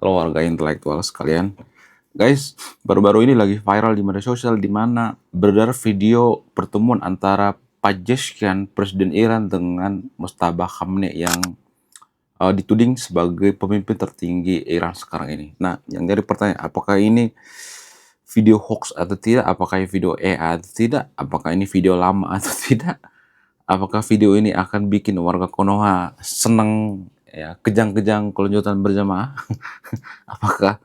Halo warga intelektual sekalian. Guys, baru-baru ini lagi viral di media sosial di mana beredar video pertemuan antara Pezeshkian, Presiden Iran dengan Mojtaba Khamenei yang dituding sebagai pemimpin tertinggi Iran sekarang ini. Nah, yang jadi pertanyaan, apakah ini video hoax atau tidak? Apakah ini video AI atau tidak? Apakah ini video lama atau tidak? Apakah video ini akan bikin warga Konoha seneng ya, kejang-kejang kelunjutan berjamaah? Apakah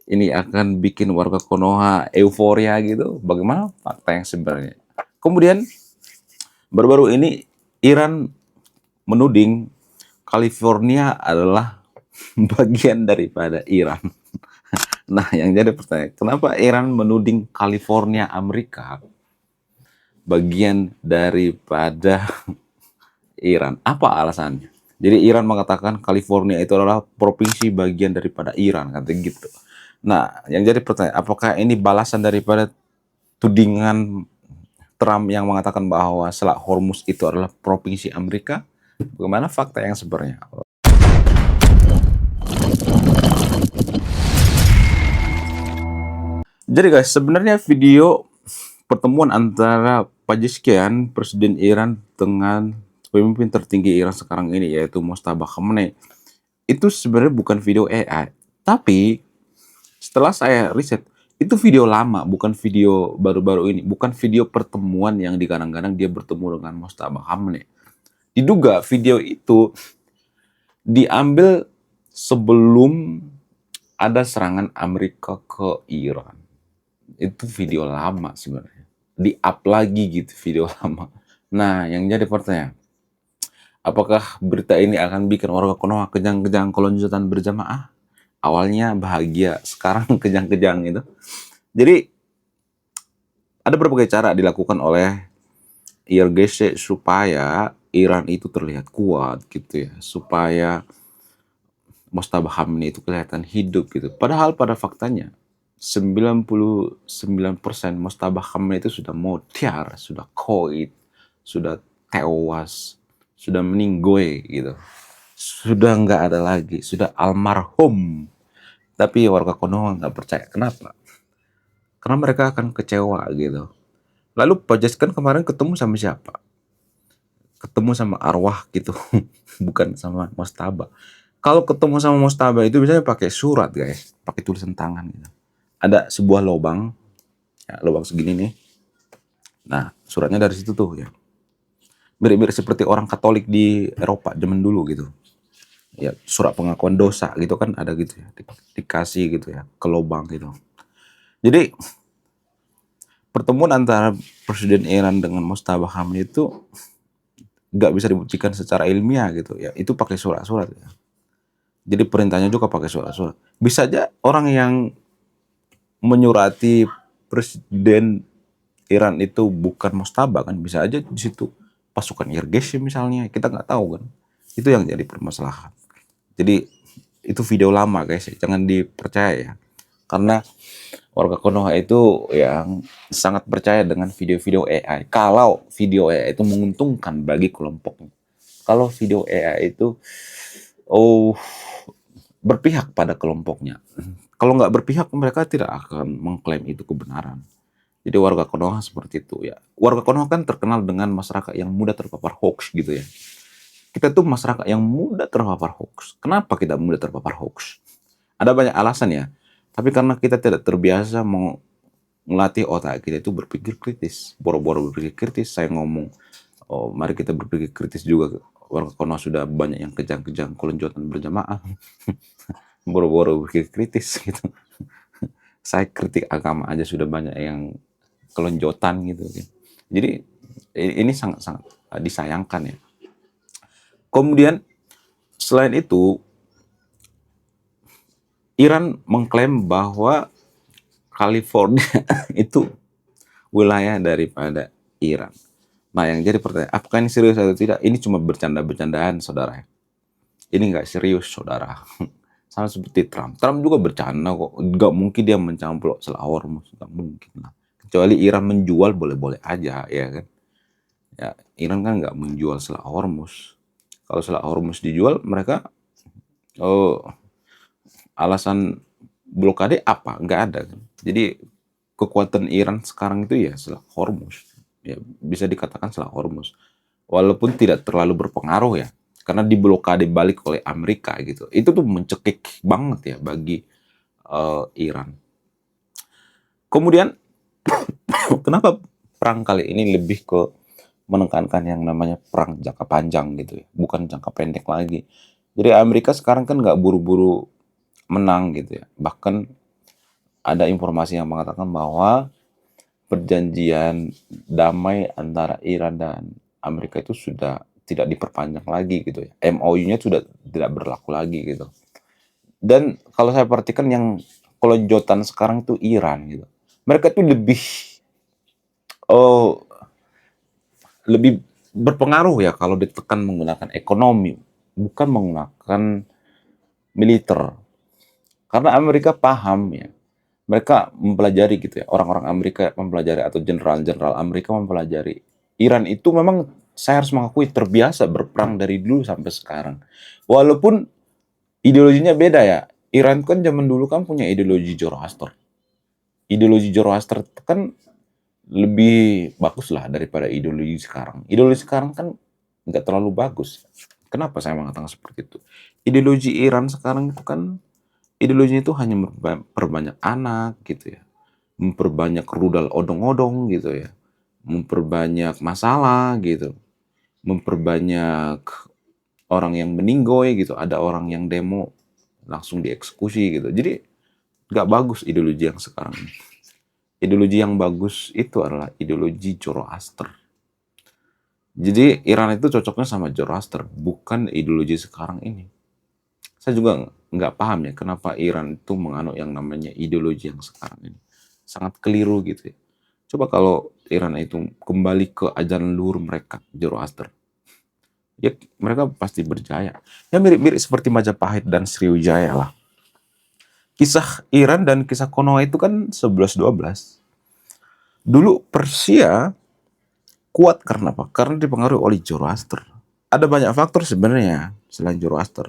ini akan bikin warga Konoha euforia gitu? Bagaimana fakta yang sebenarnya? Kemudian baru-baru ini Iran menuding California adalah bagian daripada Iran. Nah, yang jadi pertanyaan, kenapa Iran menuding California Amerika bagian daripada Iran? Apa alasannya? Jadi Iran mengatakan California itu adalah provinsi bagian daripada Iran, katanya gitu. Nah, yang jadi pertanyaan, apakah ini balasan daripada tudingan Trump yang mengatakan bahwa Selat Hormuz itu adalah provinsi Amerika? Bagaimana fakta yang sebenarnya? Jadi guys, sebenarnya video pertemuan antara Pezeshkian, Presiden Iran, dengan pemimpin tertinggi Iran sekarang ini, yaitu Mojtaba Khamenei, itu sebenarnya bukan video AI. Tapi setelah saya riset, itu video lama, bukan video baru-baru ini, bukan video pertemuan yang digadang-gadang dia bertemu dengan Mojtaba Khamenei. Diduga video itu diambil sebelum ada serangan Amerika ke Iran. Itu video lama sebenarnya. Di-up lagi gitu video lama. Nah, yang jadi pertanyaan, apakah berita ini akan bikin warga Konoha kejang-kejang kelonjotan berjamaah? Awalnya bahagia, sekarang kejang-kejang gitu. Jadi ada berbagai cara dilakukan oleh IRGC supaya Iran itu terlihat kuat gitu ya, supaya Mojtaba Khamenei itu kelihatan hidup gitu. Padahal pada faktanya 99% Mojtaba Khamenei itu sudah mutiara, sudah koit, sudah tewas, sudah meninggoy gitu. Sudah nggak ada lagi, sudah almarhum. Tapi warga Konoha nggak percaya. Kenapa? Karena mereka akan kecewa gitu. Lalu Pezeshkian kemarin ketemu sama siapa? Ketemu sama arwah gitu, bukan sama Mojtaba. Kalau ketemu sama Mojtaba itu biasanya pakai surat guys, pakai tulisan tangan gitu. Ada sebuah lubang, ya, lubang segini nih. Nah, suratnya dari situ tuh ya. Mirip-mirip seperti orang Katolik di Eropa zaman dulu gitu. Ya, surat pengakuan dosa gitu kan ada gitu ya, dikasih gitu ya ke lubang gitu. Jadi pertemuan antara Presiden Iran dengan Mojtaba Khamenei itu nggak bisa dibuktikan secara ilmiah gitu ya. Itu pakai surat-surat ya. Jadi perintahnya juga pakai surat-surat. Bisa aja orang yang menyurati Presiden Iran itu bukan Mojtaba kan, bisa aja di situ pasukan IRGC misalnya, kita nggak tahu kan. Itu yang jadi permasalahan. Jadi itu video lama guys, jangan dipercaya ya. Karena warga Konoha itu yang sangat percaya dengan video-video AI. Kalau video AI itu menguntungkan bagi kelompoknya. Kalau video AI itu berpihak pada kelompoknya. Kalau nggak berpihak, mereka tidak akan mengklaim itu kebenaran. Jadi warga Konoha seperti itu ya. Warga Konoha kan terkenal dengan masyarakat yang mudah terpapar hoax gitu ya. Kita tuh masyarakat yang mudah terpapar hoax. Kenapa kita mudah terpapar hoax? Ada banyak alasan ya. Tapi karena kita tidak terbiasa melatih otak kita itu berpikir kritis. Boro-boro berpikir kritis, saya ngomong, oh mari kita berpikir kritis juga. Warga Konoha sudah banyak yang kejang-kejang kelonjotan berjamaah. Boro-boro berpikir kritis gitu. Saya kritik agama aja sudah banyak yang kelonjotan gitu. Jadi ini sangat-sangat disayangkan ya. Kemudian selain itu, Iran mengklaim bahwa California itu wilayah daripada Iran. Nah, yang jadi pertanyaan, apakah ini serius atau tidak? Ini cuma bercanda-bercandaan, saudara. Ini nggak serius, saudara. Sama seperti Trump. Trump juga bercanda kok. Nggak mungkin dia mencampur Selat Hormuz. Nggak mungkin lah. Kecuali Iran menjual, boleh-boleh aja, ya kan? Ya, Iran kan nggak menjual Selat Hormuz. Kalau Selat Hormuz dijual, mereka alasan blokade apa? Nggak ada kan. Jadi kekuatan Iran sekarang itu ya Selat Hormuz. Ya, bisa dikatakan Selat Hormuz. Walaupun tidak terlalu berpengaruh ya, karena diblokade balik oleh Amerika gitu. Itu tuh mencekik banget ya bagi Iran. Kemudian kenapa perang kali ini lebih ke menekankan yang namanya perang jangka panjang gitu ya, bukan jangka pendek lagi. Jadi Amerika sekarang kan nggak buru-buru menang gitu ya. Bahkan ada informasi yang mengatakan bahwa perjanjian damai antara Iran dan Amerika itu sudah tidak diperpanjang lagi gitu ya. MOU-nya sudah tidak berlaku lagi gitu. Dan kalau saya perhatikan yang kelonjotan sekarang itu Iran gitu. Mereka tuh oh, lebih berpengaruh ya kalau ditekan menggunakan ekonomi, bukan menggunakan militer. Karena Amerika paham ya, mereka mempelajari gitu ya, orang-orang Amerika mempelajari atau jenderal-jenderal Amerika mempelajari. Iran itu memang saya harus mengakui terbiasa berperang dari dulu sampai sekarang. Walaupun ideologinya beda ya. Iran kan zaman dulu kan punya ideologi Zoroaster. Ideologi Zoroaster kan lebih bagus lah daripada ideologi sekarang. Ideologi sekarang kan nggak terlalu bagus. Kenapa saya mengatakan seperti itu? Ideologi Iran sekarang itu kan ideologinya itu hanya memperbanyak anak gitu ya, memperbanyak rudal odong-odong gitu ya, memperbanyak masalah gitu, memperbanyak orang yang meninggoy gitu, ada orang yang demo langsung dieksekusi gitu. Jadi nggak bagus ideologi yang sekarang ini. Ideologi yang bagus itu adalah ideologi Zoroaster. Jadi Iran itu cocoknya sama Zoroaster, bukan ideologi sekarang ini. Saya juga nggak paham ya kenapa Iran itu menganut yang namanya ideologi yang sekarang ini. Sangat keliru gitu ya. Coba kalau Iran itu kembali ke ajaran luhur mereka, Zoroaster, ya mereka pasti berjaya. Ya mirip-mirip seperti Majapahit dan Sriwijaya lah. Kisah Iran dan kisah Konoha itu kan 11-12. Dulu Persia kuat karena apa? Karena dipengaruhi oleh Zoroaster. Ada banyak faktor sebenarnya selain Zoroaster.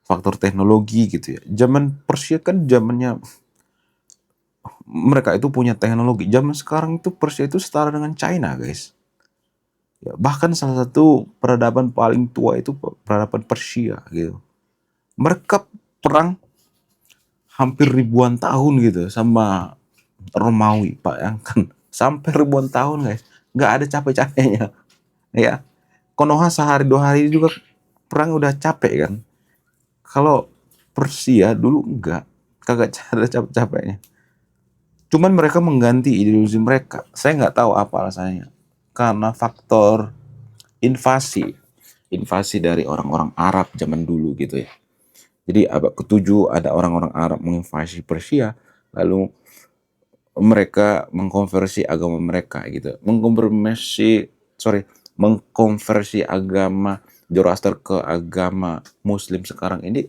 Faktor teknologi gitu ya. Zaman Persia kan zamannya mereka itu punya teknologi. Zaman sekarang itu Persia itu setara dengan China, guys. Ya, bahkan salah satu peradaban paling tua itu peradaban Persia gitu. Mereka perang hampir ribuan tahun gitu sama Romawi, bayangkan. Sampai ribuan tahun, guys. Nggak ada capek-capeknya. Ya, Konoha sehari 2 hari juga perang udah capek kan. Kalau Persia dulu enggak, kagak ada capek-capeknya. Cuman mereka mengganti ideologi mereka. Saya nggak tahu apa alasannya. Karena faktor invasi. Invasi dari orang-orang Arab zaman dulu gitu ya. Jadi abad ke-7 ada orang-orang Arab menginvasi Persia, lalu mereka mengkonversi agama mereka gitu. Mengkonversi agama Zoroaster ke agama Muslim sekarang ini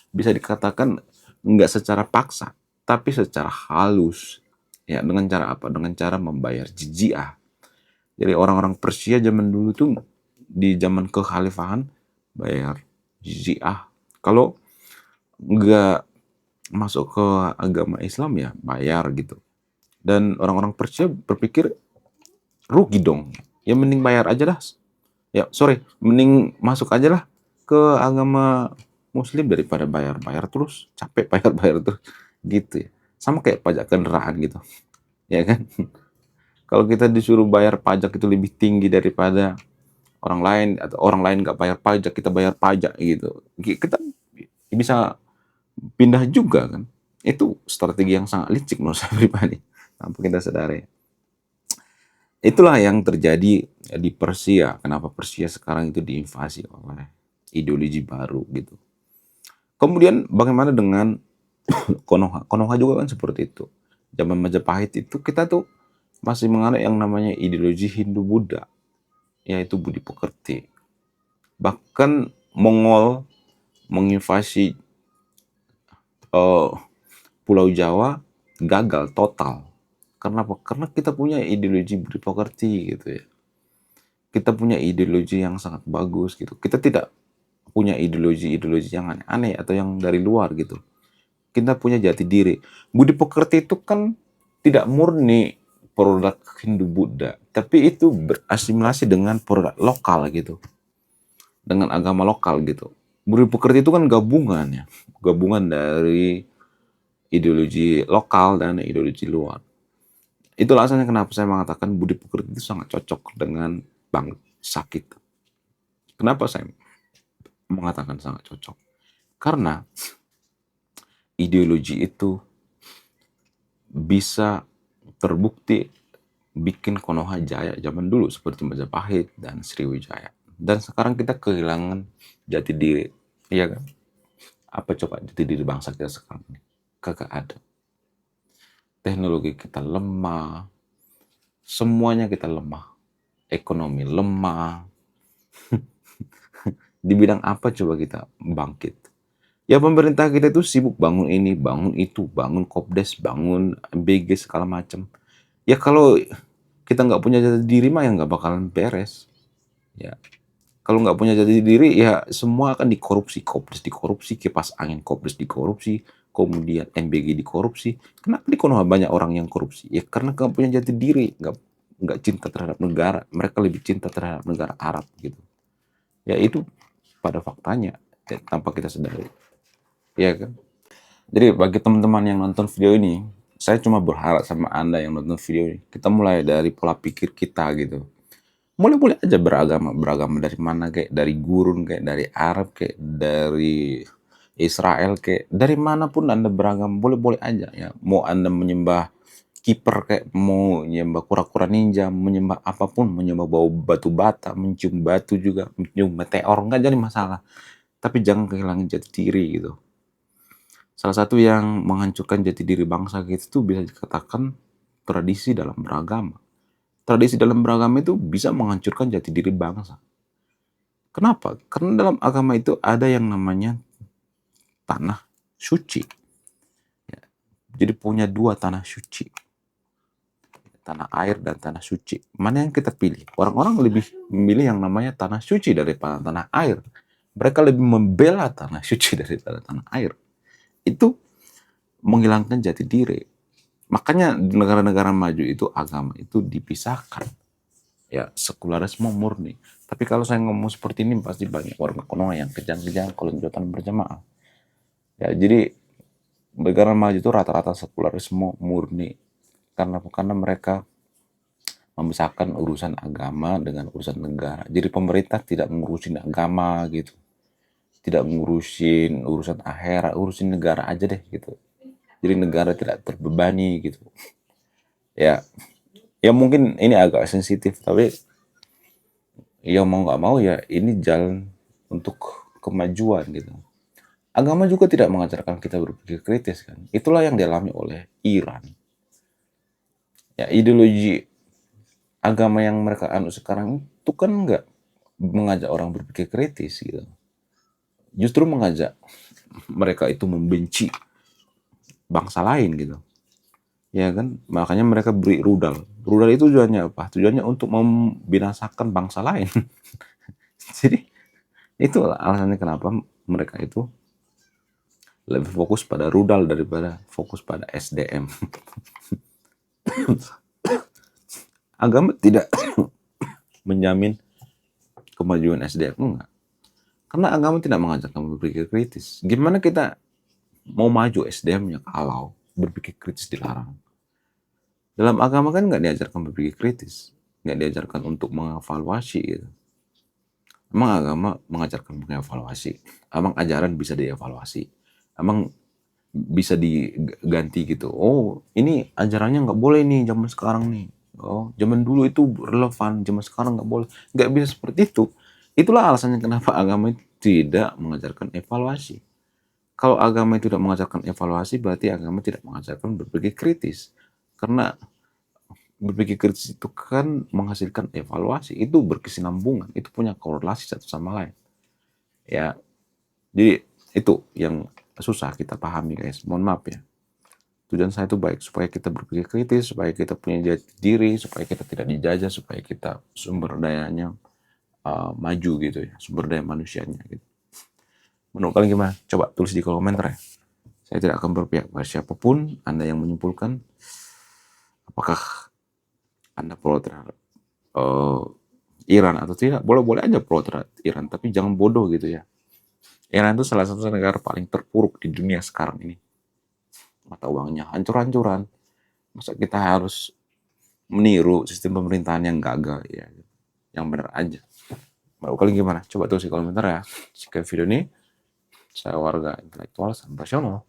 bisa dikatakan nggak secara paksa, tapi secara halus. Ya, dengan cara apa? Dengan cara membayar jizyah. Jadi orang-orang Persia zaman dulu tuh di zaman kekhalifahan bayar jizyah. Kalau nggak masuk ke agama Islam ya bayar gitu. Dan orang-orang Persia berpikir rugi dong. Ya mending bayar aja lah. Ya, mending masuk aja lah ke agama Muslim daripada bayar-bayar terus, capek bayar-bayar terus gitu ya. Sama kayak pajak kendaraan gitu, ya kan? Kalau kita disuruh bayar pajak itu lebih tinggi daripada orang lain atau orang lain nggak bayar pajak, kita bayar pajak gitu. Kita bisa pindah juga kan. Itu strategi yang sangat licik menurut saya pribadi. Tanpa kita sadari. Itulah yang terjadi di Persia. Kenapa Persia sekarang itu diinvasi oleh ideologi baru gitu. Kemudian bagaimana dengan Konoha? Konoha juga kan seperti itu. Zaman Majapahit itu kita tuh masih menganut yang namanya ideologi Hindu-Buddha, yaitu budi pekerti. Bahkan Mongol menginvasi Pulau Jawa gagal total. Kenapa? Karena kita punya ideologi budi pekerti gitu ya. Kita punya ideologi yang sangat bagus gitu. Kita tidak punya ideologi-ideologi yang aneh-aneh atau yang dari luar gitu. kita punya jati diri. Budi pekerti itu kan tidak murni produk Hindu Buddha, tapi itu berasimilasi dengan produk lokal gitu, dengan agama lokal gitu. Budi pekerti itu kan gabungan ya, gabungan dari ideologi lokal dan ideologi luar. Itulah alasannya kenapa saya mengatakan budi pekerti itu sangat cocok dengan bangsa kita. Kenapa saya mengatakan sangat cocok? Karena ideologi itu bisa terbukti bikin Konoha jaya zaman dulu seperti Majapahit dan Sriwijaya. Dan sekarang kita kehilangan jati diri, iya kan? Apa coba jati diri bangsa kita sekarang ini? Kagak ada. Teknologi kita lemah, semuanya kita lemah. Ekonomi lemah. Di bidang apa coba kita bangkit? Ya pemerintah kita itu sibuk bangun ini, bangun itu, bangun Kopdes, bangun MBG segala macam. Ya kalau kita nggak punya jati diri mah ya nggak bakalan beres. Ya kalau nggak punya jati diri ya semua akan dikorupsi, Kopdes dikorupsi, kipas angin Kopdes dikorupsi, kemudian MBG dikorupsi. Kenapa di Konoha banyak orang yang korupsi? Ya karena nggak punya jati diri, nggak cinta terhadap negara. Mereka lebih cinta terhadap negara Arab gitu. Ya itu pada faktanya tanpa kita sadari. Ya kan? Jadi bagi teman-teman yang nonton video ini, saya cuma berharap sama Anda yang nonton video ini, kita mulai dari pola pikir kita gitu. Boleh-boleh aja beragama dari mana kayak dari gurun kayak dari Arab kayak dari Israel kayak dari manapun Anda beragama boleh-boleh aja ya. Mau Anda menyembah kiper kayak mau menyembah kura-kura ninja, menyembah apapun, menyembah bau batu bata, mencium batu juga, mencium meteor nggak jadi masalah. Tapi jangan kehilangan jati diri gitu. Salah satu yang menghancurkan jati diri bangsa kita itu bisa dikatakan tradisi dalam beragama. Tradisi dalam beragama itu bisa menghancurkan jati diri bangsa. Kenapa? Karena dalam agama itu ada yang namanya tanah suci. Ya, jadi punya dua tanah suci. Tanah air dan tanah suci. Mana yang kita pilih? Orang-orang lebih memilih yang namanya tanah suci daripada tanah air. Mereka lebih membela tanah suci daripada tanah air. Itu menghilangkan jati diri. Makanya di negara-negara maju itu agama itu dipisahkan. Ya, sekularisme murni. Tapi kalau saya ngomong seperti ini pasti banyak warga Konoha yang kejang-kejang kalau kelanjutan berjamaah. Ya, jadi negara maju itu rata-rata sekularisme murni. Karena mereka memisahkan urusan agama dengan urusan negara. Jadi pemerintah tidak mengurusin agama gitu. Tidak mengurusin urusan akhirat, urusin negara aja deh gitu. Jadi negara tidak terbebani gitu. Ya, ya mungkin ini agak sensitif, tapi ya mau nggak mau ya ini jalan untuk kemajuan gitu. Agama juga tidak mengajarkan kita berpikir kritis kan. Itulah yang dialami oleh Iran. Ya ideologi agama yang mereka anut sekarang itu kan nggak mengajak orang berpikir kritis gitu. Justru mengajak mereka itu membenci bangsa lain gitu. Ya kan, makanya mereka beri rudal. Rudal itu tujuannya apa? Tujuannya untuk membinasakan bangsa lain. Jadi itu alasannya kenapa mereka itu lebih fokus pada rudal daripada fokus pada SDM. Agama tidak menjamin kemajuan SDM, enggak. Karena agama tidak mengajarkan berpikir kritis. Gimana kita mau maju SDM-nya kalau berpikir kritis dilarang? Dalam agama kan nggak diajarkan berpikir kritis, nggak diajarkan untuk mengevaluasi gitu. Emang agama mengajarkan mengevaluasi? Emang ajaran bisa dievaluasi? Emang bisa diganti gitu? Oh, ini ajarannya nggak boleh nih zaman sekarang nih. Oh, zaman dulu itu relevan, zaman sekarang nggak boleh. Nggak bisa seperti itu. Itulah alasannya kenapa agama itu tidak mengajarkan evaluasi. Kalau agama itu tidak mengajarkan evaluasi, berarti agama tidak mengajarkan berpikir kritis. Karena berpikir kritis itu kan menghasilkan evaluasi, itu berkesinambungan, itu punya korelasi satu sama lain. Ya, jadi itu yang susah kita pahami guys, mohon maaf ya. Tujuan saya itu baik, supaya kita berpikir kritis, supaya kita punya jati diri, supaya kita tidak dijajah, supaya kita sumber dayanya maju gitu ya, sumber daya manusianya gitu. Menurut kalian gimana? Coba tulis di kolom komentar ya. Saya tidak akan berpihak pada siapapun. Anda yang menyimpulkan apakah Anda pro terhadap Iran atau tidak, boleh-boleh aja pro terhadap Iran, tapi jangan bodoh gitu ya. Iran itu salah satu negara paling terpuruk di dunia sekarang ini. Mata uangnya hancur-hancuran. Masa kita harus meniru sistem pemerintahan yang gagal ya? Yang benar aja. Menurut kalian gimana? Coba tulis di komentar ya. Jika video ini, saya warga intelektual dan rasional.